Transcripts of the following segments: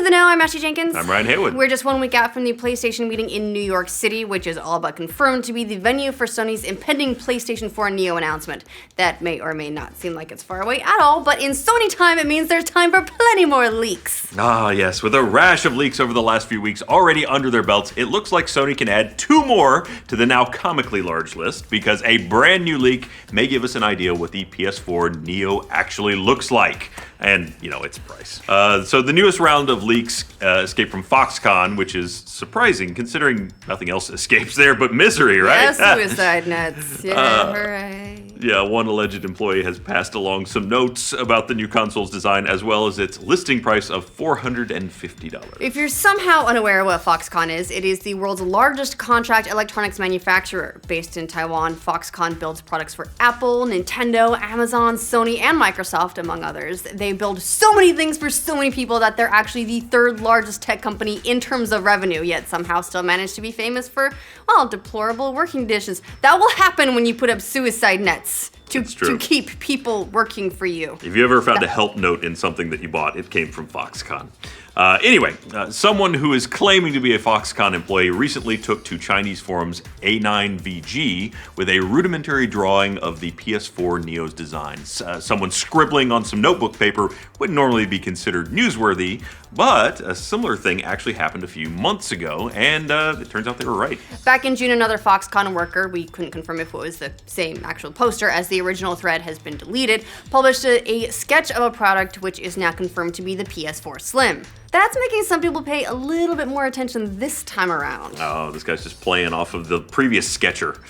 the Know, I'm Ashley Jenkins. I'm Ryan Haywood. We're just 1 week out from the PlayStation meeting in New York City, which is all but confirmed to be the venue for Sony's impending PlayStation 4 Neo announcement. That may or may not seem like it's far away at all, but in Sony time, it means there's time for plenty more leaks. Ah, yes. With a rash of leaks over the last few weeks already under their belts, it looks like Sony can add 2 more to the now comically large list, because a brand new leak may give us an idea what the PS4 Neo actually looks like. And, you know, its price. So the newest round of leaks escaped from Foxconn, which is surprising considering nothing else escapes there but misery, right? Yeah, suicide nets. Yeah, hooray. Yeah, one alleged employee has passed along some notes about the new console's design as well as its listing price of $450. If you're somehow unaware of what Foxconn is, it is the world's largest contract electronics manufacturer. Based in Taiwan, Foxconn builds products for Apple, Nintendo, Amazon, Sony, and Microsoft, among others. They build so many things for so many people that they're actually the 3rd largest tech company in terms of revenue, yet somehow still manage to be famous for, well, deplorable working conditions. That will happen when you put up suicide nets to keep people working for you. If you ever found a help note in something that you bought, it came from Foxconn. Anyway, someone who is claiming to be a Foxconn employee recently took to Chinese forums A9VG with a rudimentary drawing of the PS4 Neo's designs. Someone scribbling on some notebook paper would normally be considered newsworthy, but a similar thing actually happened a few months ago, and it turns out they were right. Back in June, another Foxconn worker, we couldn't confirm if it was the same actual poster as the original thread has been deleted, published a sketch of a product which is now confirmed to be the PS4 Slim. That's making some people pay a little bit more attention this time around. Oh, this guy's just playing off of the previous sketcher.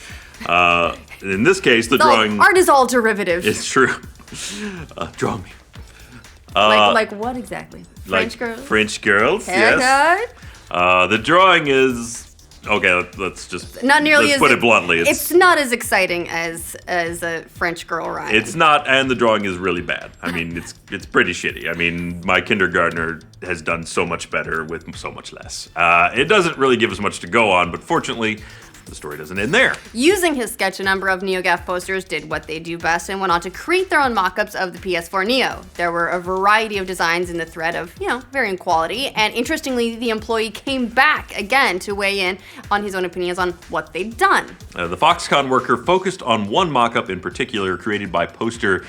In this case, the drawing... Art is all derivative. It's true. Draw me. Like what exactly? French girls? French girls, Haircut? yes. The drawing is... Okay, let's just put it bluntly. It's not as exciting as a French girl, Ryan. It's not, and the drawing is really bad. I mean, it's pretty shitty. I mean, my kindergartner has done so much better with so much less. It doesn't really give us much to go on, but fortunately, the story doesn't end there. Using his sketch, a number of NeoGAF posters did what they do best and went on to create their own mock-ups of the PS4 Neo. There were a variety of designs in the thread of, varying quality, and interestingly, the employee came back again to weigh in on his own opinions on what they'd done. The Foxconn worker focused on one mock-up in particular created by poster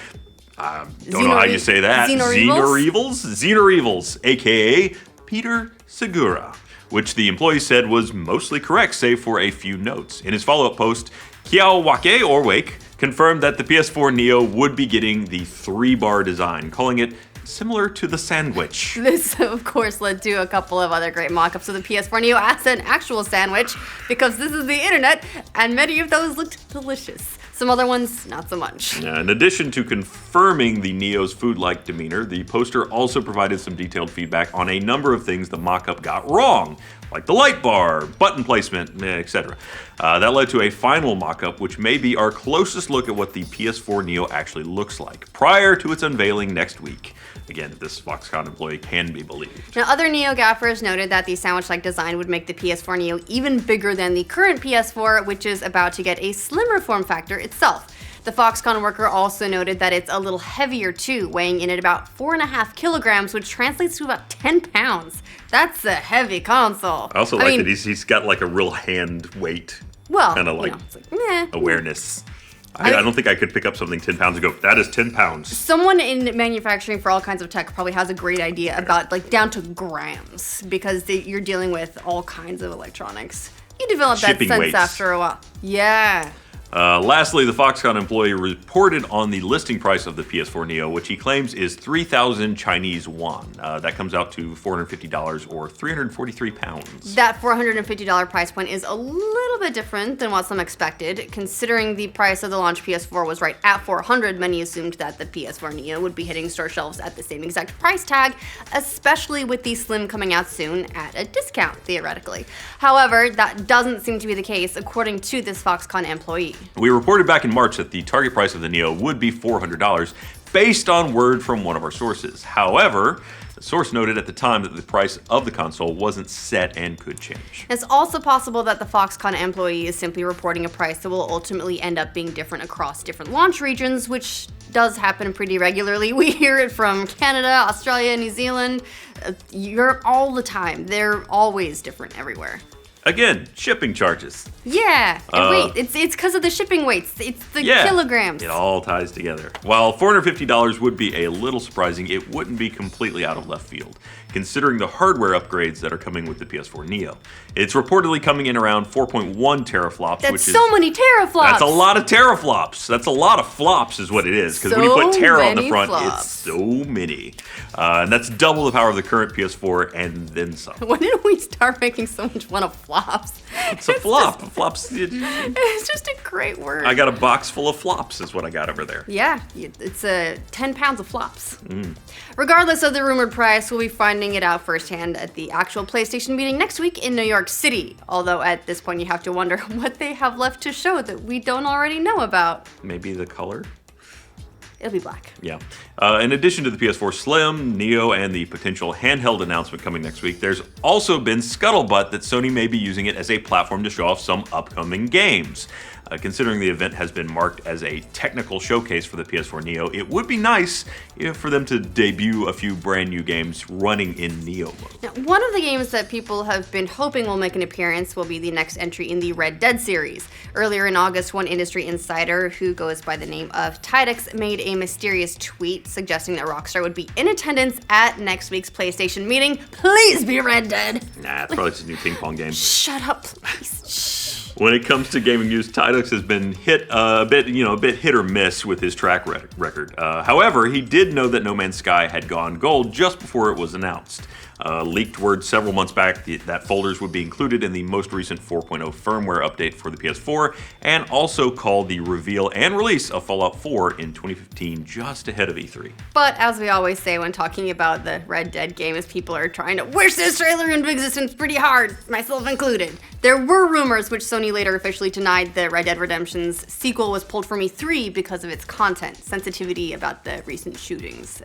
don't know how you say that. Xenorevels, aka Peter Segura, which the employee said was mostly correct, save for a few notes. In his follow-up post, Kiao Wake confirmed that the PS4 Neo would be getting the 3-bar design, calling it similar to the sandwich. This, of course, led to a couple of other great mock-ups of the PS4 Neo as an actual sandwich, because this is the internet, and many of those looked delicious. Some other ones, not so much. In addition to confirming the Neo's food-like demeanor, the poster also provided some detailed feedback on a number of things the mock-up got wrong, like the light bar, button placement, etc. That led to a final mock-up, which may be our closest look at what the PS4 Neo actually looks like, prior to its unveiling next week. Again, this Foxconn employee can be believed. Now, other Neo gaffers noted that the sandwich-like design would make the PS4 Neo even bigger than the current PS4, which is about to get a slimmer form factor itself. The Foxconn worker also noted that it's a little heavier too, weighing in at about 4.5 kilograms, which translates to about 10 pounds. That's a heavy console. I also like that he's got like a real hand weight. Well, kind of awareness. I don't think I could pick up something 10 pounds and go, that is 10 pounds. Someone in manufacturing for all kinds of tech probably has a great idea about down to grams, because you're dealing with all kinds of electronics. You develop that sense weights after a while. Yeah. Lastly, the Foxconn employee reported on the listing price of the PS4 Neo, which he claims is 3,000 Chinese yuan. That comes out to $450 or 343 pounds. That $450 price point is a little bit different than what some expected. Considering the price of the launch PS4 was right at $400, many assumed that the PS4 Neo would be hitting store shelves at the same exact price tag, especially with the Slim coming out soon at a discount, theoretically. However, that doesn't seem to be the case, according to this Foxconn employee. We reported back in March that the target price of the Neo would be $400 based on word from one of our sources. However, The source noted at the time that the price of the console wasn't set and could change. It's also possible that the Foxconn employee is simply reporting a price that will ultimately end up being different across different launch regions, which does happen pretty regularly. We hear it from Canada, Australia, New Zealand, Europe all the time. They're always different everywhere. Again, shipping charges. Yeah, and wait, it's because of the shipping weights. It's the kilograms. It all ties together. While $450 would be a little surprising, it wouldn't be completely out of left field, considering the hardware upgrades that are coming with the PS4 Neo. It's reportedly coming in around 4.1 teraflops, That's which is so many teraflops. That's a lot of teraflops. That's a lot of flops is what it is. Because when you put tera on the front, it's so many. And that's double the power of the current PS4 and then some. When did we start making so much fun of flops? It's a flop. Flops. It's just a great word. I got a box full of flops is what I got over there. Yeah, it's 10 pounds of flops. Regardless of the rumored price, we'll be finding it out firsthand at the actual PlayStation meeting next week in New York City. Although at this point you have to wonder what they have left to show that we don't already know about. Maybe the color? It'll be black. Yeah. In addition to the PS4 Slim, Neo, and the potential handheld announcement coming next week, there's also been scuttlebutt that Sony may be using it as a platform to show off some upcoming games. Considering the event has been marked as a technical showcase for the PS4 Neo, it would be nice for them to debut a few brand new games running in Neo mode. Now, one of the games that people have been hoping will make an appearance will be the next entry in the Red Dead series. Earlier in August, one industry insider who goes by the name of Tidix made a mysterious tweet suggesting that Rockstar would be in attendance at next week's PlayStation meeting. Please be Red Dead! Nah, it's probably just a new ping pong game. Shut up, please. Shh. When it comes to gaming news, Tidix has been hit a bit hit or miss with his track record. However, he did know that No Man's Sky had gone gold just before it was announced. Leaked word several months back that folders would be included in the most recent 4.0 firmware update for the PS4, and also called the reveal and release of Fallout 4 in 2015, just ahead of E3. But as we always say when talking about the Red Dead game, is people are trying to wish this trailer into existence pretty hard, myself included. There were rumors, which Sony later officially denied, that Red Dead Redemption's sequel was pulled from E3 because of its content, sensitivity about the recent shootings.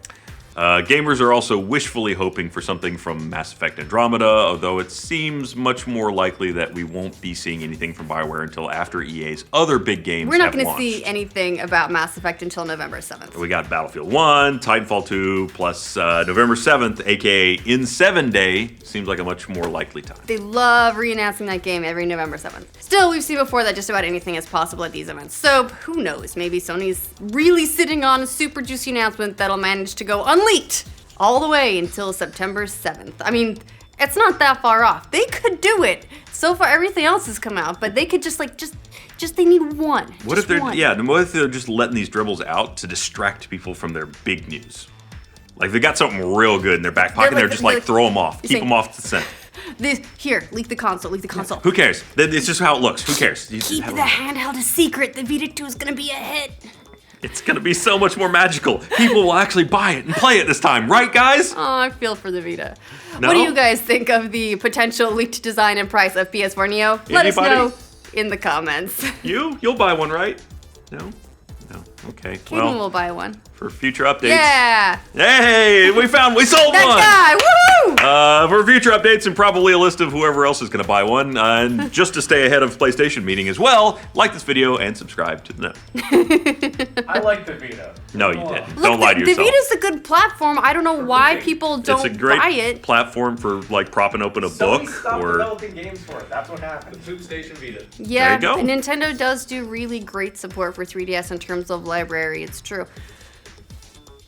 Gamers are also wishfully hoping for something from Mass Effect Andromeda, although it seems much more likely that we won't be seeing anything from BioWare until after EA's other big games We're not have going to launched. see anything about Mass Effect until November 7th. We got Battlefield 1, Titanfall 2, plus November 7th, aka In 7 Day, seems like a much more likely time. They love re-announcing that game every November 7th. Still, we've seen before that just about anything is possible at these events. So, who knows? Maybe Sony's really sitting on a super juicy announcement that'll manage to go unleaked all the way until September 7th. I mean, it's not that far off. They could do it. So far, everything else has come out, but they could just they need one. What if they're just letting these dribbles out to distract people from their big news? Like they got something real good in their back pocket, they're just throw them off, keep them off the scent. Here, leak the console, leak the console. Who cares? It's just how it looks. Who cares? Keep the handheld a secret. The Vita 2 is gonna be a hit. It's gonna be so much more magical. People will actually buy it and play it this time, right, guys? Oh, I feel for the Vita. No? What do you guys think of the potential leaked design and price of PS4 Neo? Let us know in the comments. You'll buy one, right? No? Okay. Kaden will buy one. For future updates. Yeah! Hey, we sold that one! Guy, woohoo! For future updates and probably a list of whoever else is going to buy one, and just to stay ahead of PlayStation meeting as well, like this video and subscribe to the note. I like the Vita. No, you didn't. Don't lie to yourself. The Vita's a good platform. I don't know why people don't buy it. It's a great platform for propping open a book. Stopped developing games for it. That's what happened. The Tube Station Vita. Yeah, there you go. Nintendo does do really great support for 3DS in terms of library. It's true.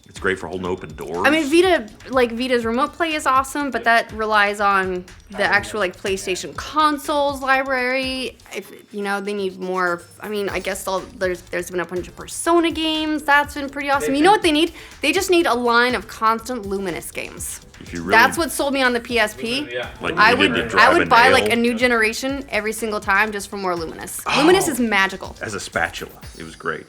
It's great for holding open doors. I mean, Vita's remote play is awesome, but that relies on the actual PlayStation consoles library. If they need more. I mean, I guess there's been a bunch of Persona games. That's been pretty awesome. You know what they need? They just need a line of constant Luminous games. That's what sold me on the PSP. Yeah. I would buy a new generation every single time just for more Luminous. Luminous is magical. As a spatula, it was great.